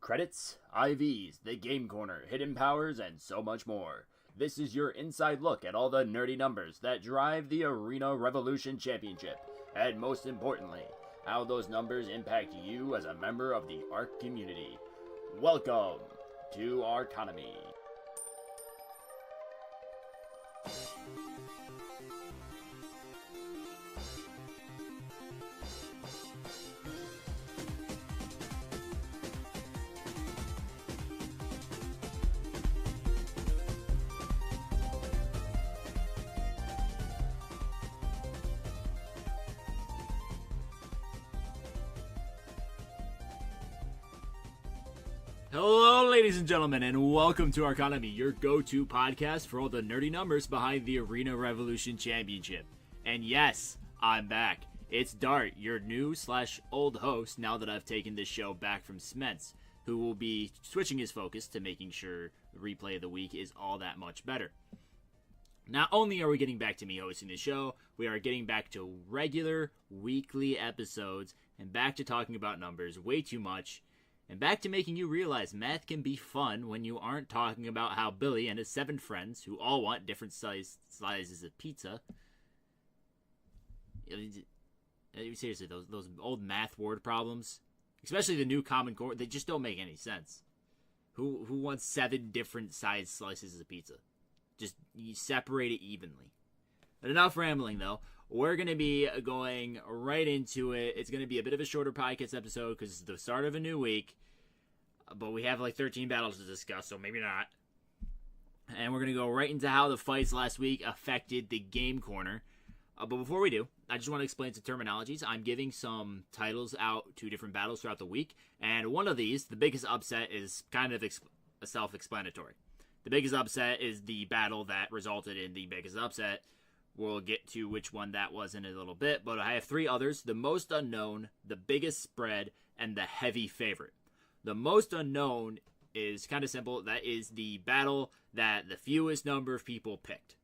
Credits, IVs, the Game Corner, hidden powers, and so much more. This is your inside look at all the nerdy numbers that drive the Arena Revolution Championship, and most importantly, how those numbers impact you as a member of the ARC community. Welcome to ARConomy. Hello, ladies and gentlemen, and welcome to ARConomy, your go-to podcast for all the nerdy numbers behind the Arena Revolution Championship. And yes, I'm back. It's Dart, your new/old host, now that I've taken this show back from Sments, who will be switching his focus to making sure the replay of the week is all that much better. Not only are we getting back to me hosting the show, we are getting back to regular weekly episodes and back to talking about numbers way too much. And back to making you realize math can be fun when you aren't talking about how Billy and his 7 friends, who all want different sizes of pizza. Seriously, those old math word problems, especially the new Common Core, they just don't make any sense. Who wants 7 different size slices of pizza? Just you separate it evenly. But enough rambling, though. We're going to be going right into it. It's going to be a bit of a shorter podcast episode because it's the start of a new week. But we have like 13 battles to discuss, so maybe not. And we're going to go right into how the fights last week affected the Game Corner. But before we do, I just want to explain some terminologies. I'm giving some titles out to different battles throughout the week. And one of these, the biggest upset, is kind of self-explanatory. The biggest upset is the battle that resulted in the biggest upset. We'll get to which one that was in a little bit, but I have 3 others. The most unknown, the biggest spread, and the heavy favorite. The most unknown is kind of simple. That is the battle that the fewest number of people picked.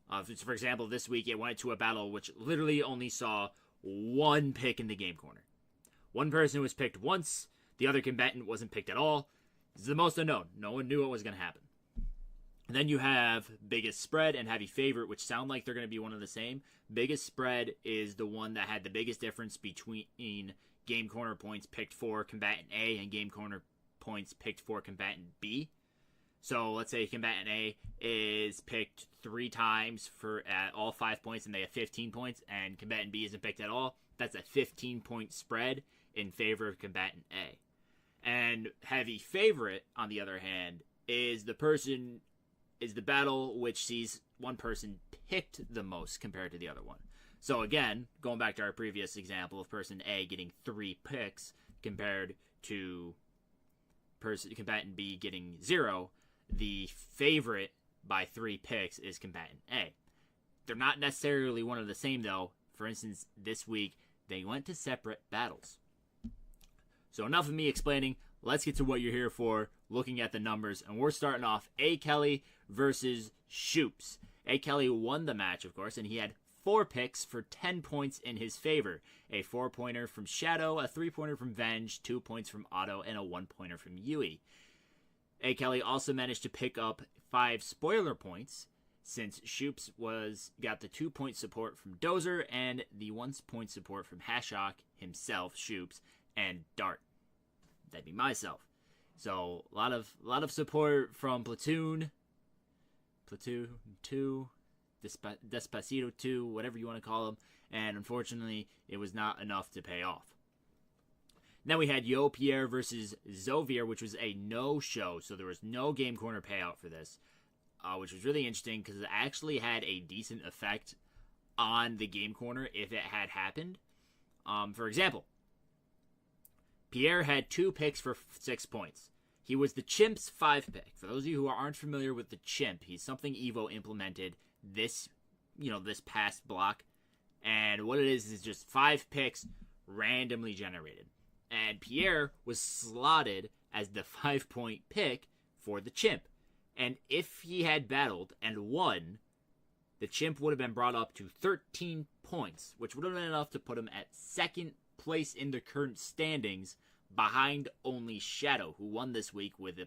For example, this week it went to a battle which literally only saw 1 pick in the Game Corner. One person was picked once, the other combatant wasn't picked at all. This is the most unknown. No one knew what was going to happen. And then you have biggest spread and heavy favorite, which sound like they're going to be one and the same. Biggest spread is the one that had the biggest difference between Game Corner points picked for combatant A and Game Corner points picked for combatant B. So let's say combatant A is picked 3 times for at all 5 points and they have 15 points, and combatant B isn't picked at all. That's a 15-point spread in favor of combatant A. And heavy favorite, on the other hand, is the battle which sees one person picked the most compared to the other one. So again, going back to our previous example of person A getting 3 picks compared to combatant B getting 0, the favorite by 3 picks is combatant A. They're not necessarily one and the same, though. For instance, this week, they went to separate battles. So enough of me explaining. Let's get to what you're here for, looking at the numbers. And we're starting off A. Kelly versus Shoops. A. Kelly won the match, of course, and he had 4 picks for 10 points in his favor. A 4-pointer from Shadow, a 3-pointer from Venge, 2 points from Otto, and a 1-pointer from Yui. A. Kelly also managed to pick up 5 spoiler points, since Shoops got the 2-point support from Dozer and the 1-point support from Hashok himself, Shoops, and Dart. That'd be myself. So a lot of support from Platoon 2, Despacito 2, whatever you want to call them, and unfortunately it was not enough to pay off. Then we had Yo Pierre versus Zovier, which was a no-show, so there was no Game Corner payout for this, which was really interesting because it actually had a decent effect on the Game Corner if it had happened. For example, Pierre had 2 picks for 6 points. He was the Chimp's 5 pick. For those of you who aren't familiar with the Chimp, he's something Evo implemented this past block. And what it is just 5 picks randomly generated. And Pierre was slotted as the 5-point pick for the Chimp. And if he had battled and won, the Chimp would have been brought up to 13 points, which would have been enough to put him at 2nd place in the current standings, behind only Shadow, who won this week with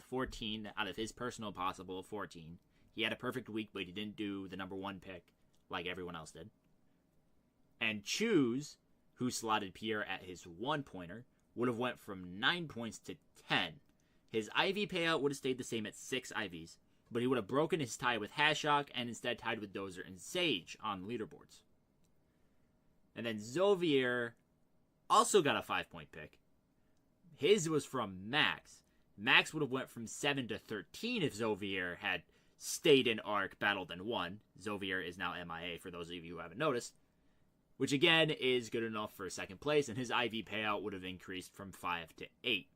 14 out of his personal possible of 14. He had a perfect week, but he didn't do the number 1 pick like everyone else did. And Choose, who slotted Pierre at his 1-pointer, would have went from 9 points to 10. His IV payout would have stayed the same at 6 IVs, but he would have broken his tie with Hashok and instead tied with Dozer and Sage on the leaderboards. And then Zovier also got a 5-point pick. His was from Max. Max would have went from 7 to 13 if Zovier had stayed in Arc, battled, and won. Zovier is now MIA, for those of you who haven't noticed, which again is good enough for 2nd place, and his IV payout would have increased from 5 to 8.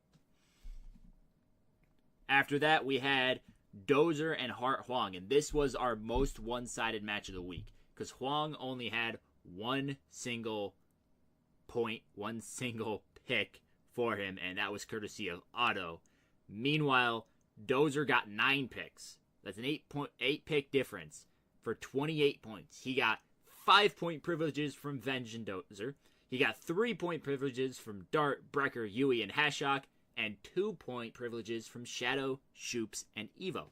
After that, we had Dozer and Hart Huang, and this was our most one-sided match of the week, because Huang only had one single point, one single pick for him, and that was courtesy of Otto. Meanwhile, Dozer got 9 picks. That's an 8 pick difference for 28 points. He got 5-point privileges from Venge and Dozer. He got 3-point privileges from Dart, Brecker, Yui, and Hashok, and 2-point privileges from Shadow, Shoops, and Evo.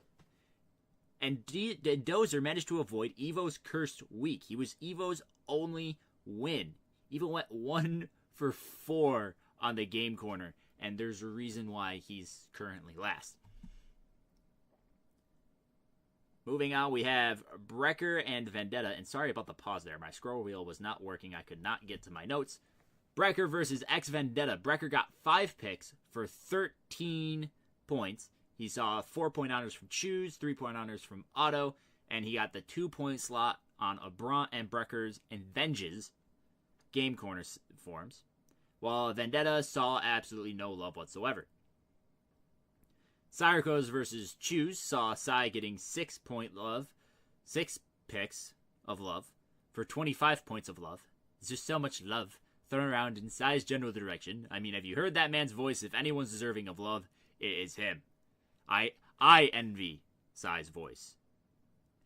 And Dozer managed to avoid Evo's cursed week. He was Evo's only win. Evo went 1 for 4 on the game corner, and there's a reason why he's currently last. Moving on, we have Brecker and Vendetta, and sorry about the pause there. My scroll wheel was not working. I could not get to my notes. Brecker versus X Vendetta. Brecker got 5 picks for 13 points. He saw 4-point honors from Choose, 3-point honors from Otto, and he got the 2-point slot on Abrant and Brecker's and Venge's game corner forms, while Vendetta saw absolutely no love whatsoever. Cyricos versus Choose saw Sai getting 6 picks of love for 25 points of love. There's just so much love thrown around in Sai's general direction. I mean, have you heard that man's voice? If anyone's deserving of love, it is him. I envy Sai's voice.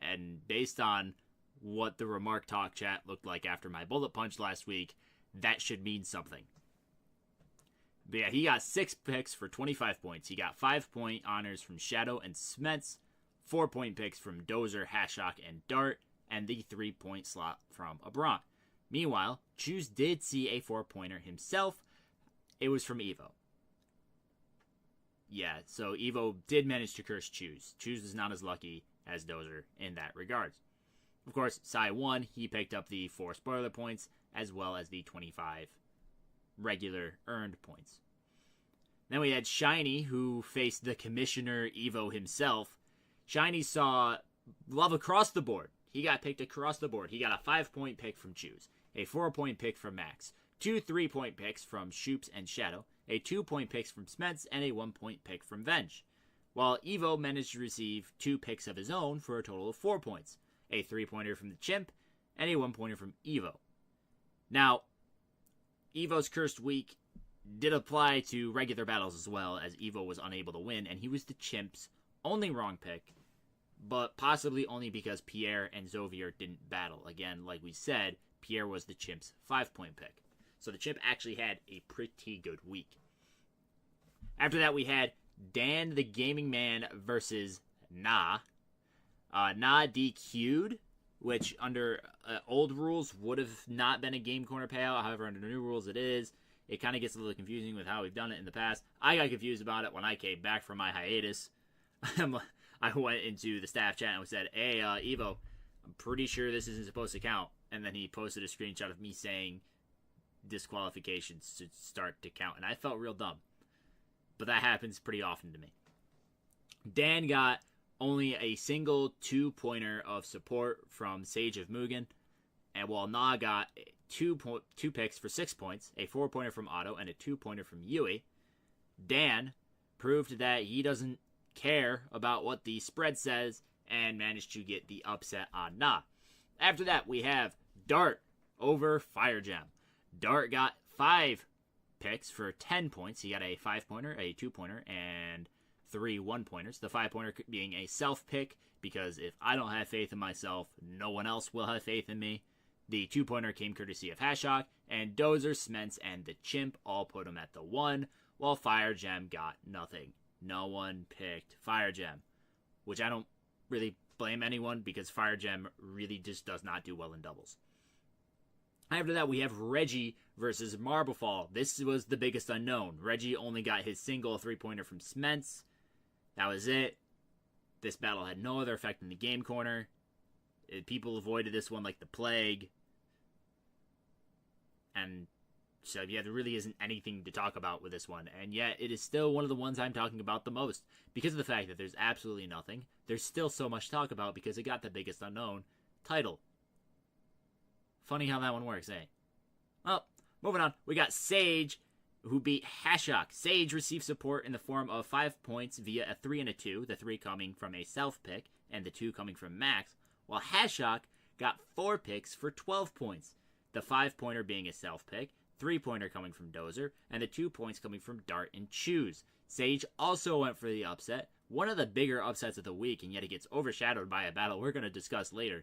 And based on what the Remark Talk chat looked like after my bullet punch last week, that should mean something. But yeah, he got 6 picks for 25 points. He got 5-point honors from Shadow and Smets, 4-point picks from Dozer, Hashok, and Dart, and the 3-point slot from Abrant. Meanwhile, Choose did see a 4-pointer himself. It was from Evo. Yeah, so Evo did manage to curse Choose. Choose is not as lucky as Dozer in that regards. Of course, Sai won. He picked up the 4 spoiler points, as well as the 25 regular earned points. Then we had Shiny, who faced the Commissioner Evo himself. Shiny saw love across the board. He got picked across the board. He got a 5-point pick from Choose, a 4-point pick from Max, 2 3-point picks from Shoops and Shadow, a 2-point pick from Smets, and a 1-point pick from Venge. While Evo managed to receive 2 picks of his own for a total of 4 points, a 3-pointer from the Chimp, and a 1-pointer from Evo. Now, Evo's cursed week did apply to regular battles as well, as Evo was unable to win, and he was the Chimp's only wrong pick, but possibly only because Pierre and Zovier didn't battle. Again, like we said, Pierre was the Chimp's 5-point pick. So the Chimp actually had a pretty good week. After that, we had Dan the Gaming Man versus Na. Na DQ'd, which under old rules would have not been a game corner payout. However, under the new rules it is. It kind of gets a little confusing with how we've done it in the past. I got confused about it when I came back from my hiatus. I went into the staff chat and said, hey, Evo, I'm pretty sure this isn't supposed to count. And then he posted a screenshot of me saying disqualifications to start to count. And I felt real dumb. But that happens pretty often to me. Dan got only a single 2-pointer of support from Sage of Mugen. And while Na got 2 picks for 6 points, a 4-pointer from Otto, and a 2-pointer from Yui, Dan proved that he doesn't care about what the spread says and managed to get the upset on Na. After that, we have Dart over Fire Gem. Dart got 5 picks for 10 points. He got a 5-pointer, a 2-pointer, and 3 1-pointers. The 5-pointer being a self-pick, because if I don't have faith in myself, no one else will have faith in me. The 2-pointer came courtesy of Hashok, and Dozer, Sments, and the Chimp all put him at the 1, while Fire Gem got nothing. No one picked Fire Gem, which I don't really blame anyone because Fire Gem really just does not do well in doubles. After that, we have Reggie versus Marblefall. This was the biggest unknown. Reggie only got his single 3-pointer from Sments. That was it. This battle had no other effect in the game corner. People avoided this one like the plague. And so, yeah, there really isn't anything to talk about with this one. And yet, it is still one of the ones I'm talking about the most. Because of the fact that there's absolutely nothing. There's still so much to talk about because it got the biggest unknown title. Funny how that one works, eh? Well, moving on. We got Sage, who beat Hashok. Sage received support in the form of 5 points via a 3 and a 2. The 3 coming from a self-pick, and the 2 coming from Max. While Hashok got 4 picks for 12 points. The 5-pointer being a self-pick, 3-pointer coming from Dozer, and the 2 points coming from Dart and Choose. Sage also went for the upset, one of the bigger upsets of the week, and yet it gets overshadowed by a battle we're going to discuss later.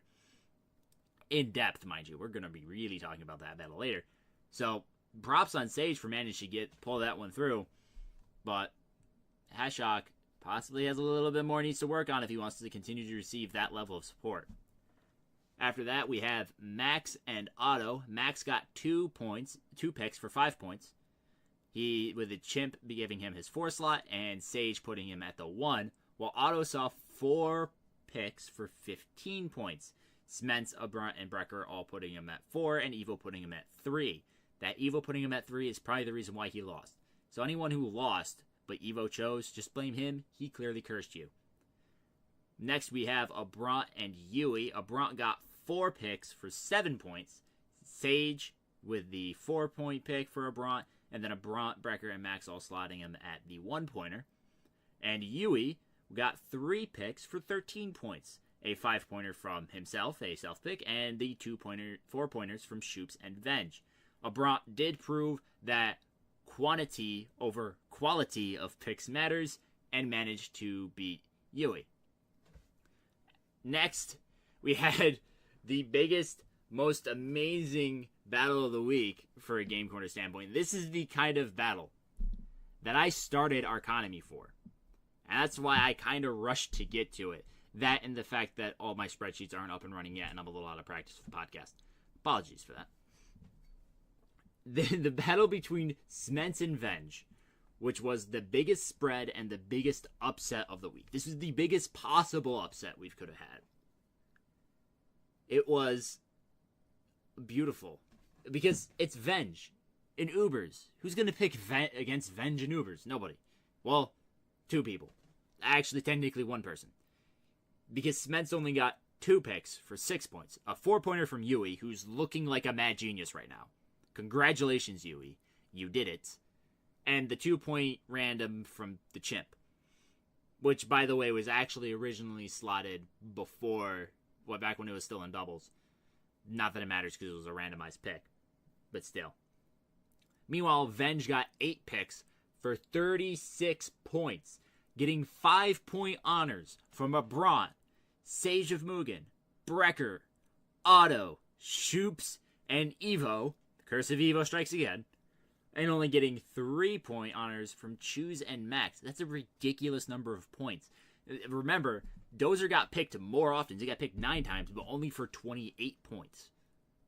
In depth, mind you. We're going to be really talking about that battle later. So, props on Sage for managing to pull that one through. But Hashok possibly has a little bit more needs to work on if he wants to continue to receive that level of support. After that, we have Max and Otto. Max got 2 picks for 5 points. He, with the Chimp giving him his 4 slot, and Sage putting him at the 1, while Otto saw 4 picks for 15 points. Sments, Abrunt, and Brecker all putting him at 4, and Evo putting him at 3. That Evo putting him at 3 is probably the reason why he lost. So anyone who lost, but Evo chose, just blame him. He clearly cursed you. Next, we have Abrunt and Yui. Abrunt got 4 picks for 7 points. Sage with the 4-point pick for Abrunt, and then Abrunt, Brecker, and Max all slotting him at the 1-pointer. And Yui got 3 picks for 13 points. A 5-pointer from himself, a self-pick, and the 4-pointers from Shoops and Venge. Abrunt did prove that quantity over quality of picks matters, and managed to beat Yui. Next, we had the biggest, most amazing battle of the week for a Game Corner standpoint. This is the kind of battle that I started ARConomy for. And that's why I kind of rushed to get to it. That and the fact that all my spreadsheets aren't up and running yet, and I'm a little out of practice with the podcast. Apologies for that. The battle between Sments and Venge, which was the biggest spread and the biggest upset of the week. This was the biggest possible upset we could have had. It was beautiful. Because it's Venge in Ubers. Who's going to pick against Venge in Ubers? Nobody. Well, 2 people. Actually, technically 1 person. Because Sments only got 2 picks for 6 points. A 4-pointer from Yui, who's looking like a mad genius right now. Congratulations, Yui. You did it. And the 2-point random from the Chimp. Which, by the way, was actually originally slotted before, back when it was still in doubles. Not that it matters because it was a randomized pick. But still. Meanwhile, Venge got 8 picks for 36 points. Getting 5-point honors from Abrunt, Sage of Mugen, Brecker, Otto, Shoops, and Evo. Curse of Evo strikes again. And only getting 3-point honors from Choose and Max. That's a ridiculous number of points. Remember, Dozer got picked more often. He got picked 9 times, but only for 28 points.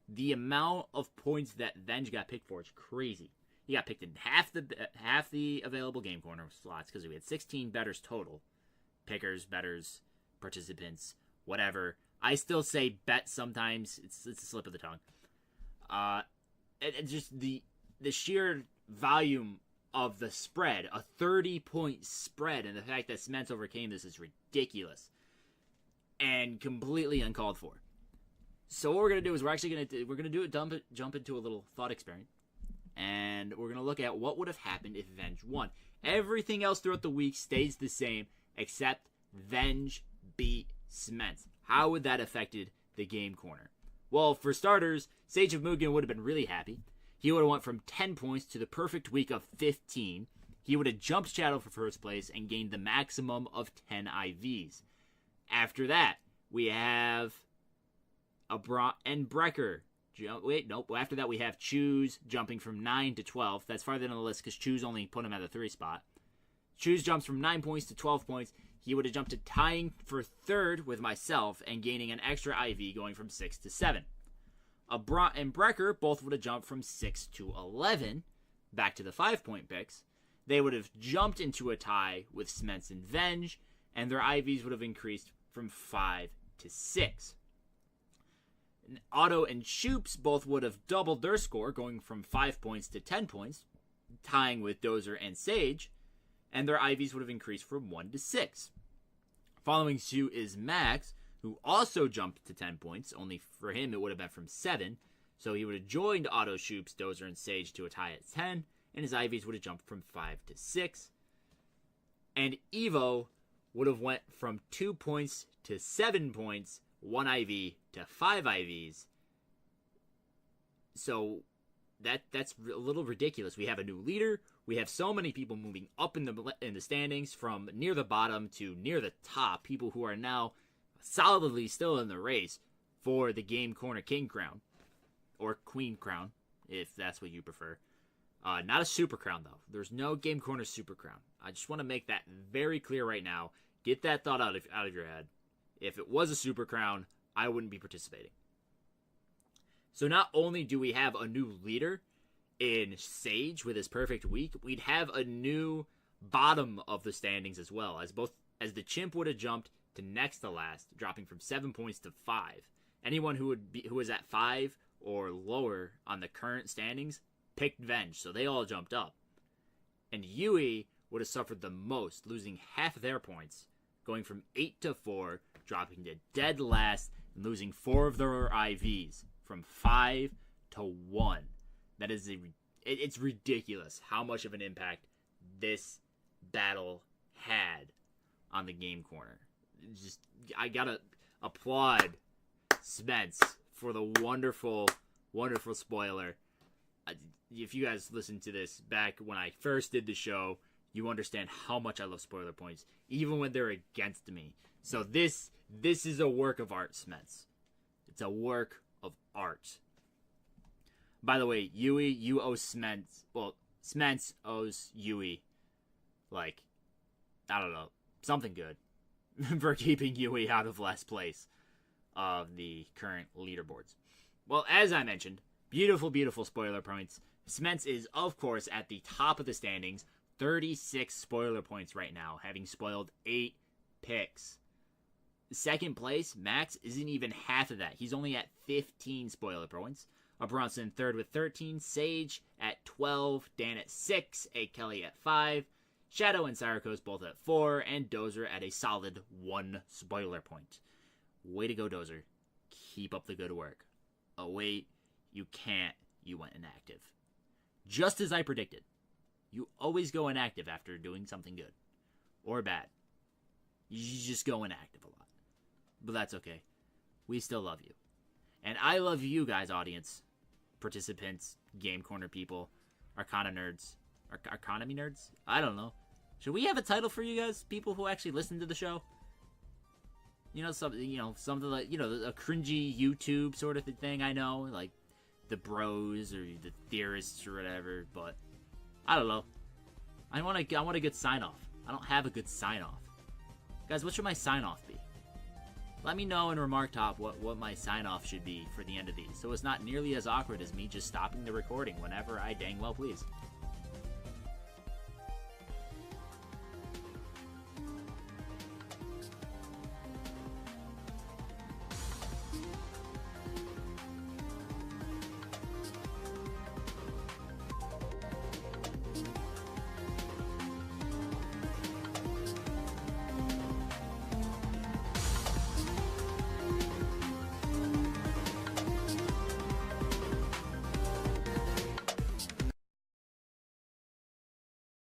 The amount of points that Venge got picked for is crazy. He got picked in half the available game corner slots because we had 16 bettors total. Pickers, bettors, participants, whatever. I still say bet sometimes. It's a slip of the tongue. And just the sheer volume of the spread, a 30-point spread, and the fact that Sments overcame this is ridiculous and completely uncalled for. So what we're gonna do is jump into a little thought experiment. And we're going to look at what would have happened if Venge won. Everything else throughout the week stays the same, except Venge beat Sments. How would that affected the game corner? Well, for starters, Sage of Mugen would have been really happy. He would have went from 10 points to the perfect week of 15. He would have jumped Shadow for first place and gained the maximum of 10 IVs. After that, we have Abrunt and Brecker. After that, we have Choose jumping from 9 to 12. That's farther down the list because Choose only put him at the 3 spot. Choose jumps from 9 points to 12 points. He would have jumped to tying for 3rd with myself and gaining an extra IV going from 6 to 7. Abra and Brecker both would have jumped from 6 to 11, back to the 5-point picks. They would have jumped into a tie with Sments and Venge, and their IVs would have increased from 5 to 6. Otto and Shoops both would have doubled their score, going from 5 points to 10 points, tying with Dozer and Sage, and their IVs would have increased from 1 to 6. Following suit is Max, who also jumped to 10 points, only for him it would have been from 7, so he would have joined Otto, Shoops, Dozer, and Sage to a tie at 10, and his IVs would have jumped from 5 to 6. And Evo would have went from 2 points to 7 points, 1 IV to 5 IVs. So that's a little ridiculous. We have a new leader. We have so many people moving up in the standings from near the bottom to near the top. People who are now solidly still in the race for the Game Corner King crown or Queen crown, if that's what you prefer. Not a Super Crown, though. There's no Game Corner Super Crown. I just want to make that very clear right now. Get that thought out of your head. If it was a Super Crown, I wouldn't be participating. So not only do we have a new leader in Sage with his perfect week, we'd have a new bottom of the standings as well, as the Chimp would have jumped to next to last, dropping from 7 points to 5. Anyone who was at 5 or lower on the current standings picked Venge, so they all jumped up. And Yui would have suffered the most, losing half of their points, going from 8 to 4, dropping to dead last, and losing 4 of their IVs, from 5 to 1. That is it's ridiculous how much of an impact this battle had on the Game Corner. I gotta applaud Sments for the wonderful, wonderful spoiler. If you guys listened to this back when I first did the show, you understand how much I love spoiler points, even when they're against me. So this is a work of art, Sments. It's a work of art. By the way, Yui, you owe Sments. Well, Sments owes Yui, I don't know, something good for keeping Yui out of last place of the current leaderboards. Well, as I mentioned, beautiful, beautiful spoiler points. Sments is, of course, at the top of the standings, 36 spoiler points right now, having spoiled 8 picks. Second place, Max, isn't even half of that. He's only at 15 spoiler points. Bronson third with 13, Sage at 12, Dan at 6, A. Kelly at 5, Shadow and Syracuse both at 4, and Dozer at a solid 1 spoiler point. Way to go, Dozer. Keep up the good work. Oh, wait, you can't. You went inactive. Just as I predicted. You always go inactive after doing something good. Or bad. You just go inactive a lot. But that's okay. We still love you. And I love you guys, audience. Participants, Game Corner people, Arcana nerds. ARConomy nerds? I don't know. Should we have a title for you guys? People who actually listen to the show? Something like, a cringy YouTube sort of thing, I know. Like, the bros or the theorists or whatever, but I don't know. I want a good sign-off. I don't have a good sign-off. Guys, what should my sign-off be? Let me know in remark top what my sign-off should be for the end of these, so it's not nearly as awkward as me just stopping the recording whenever I dang well please.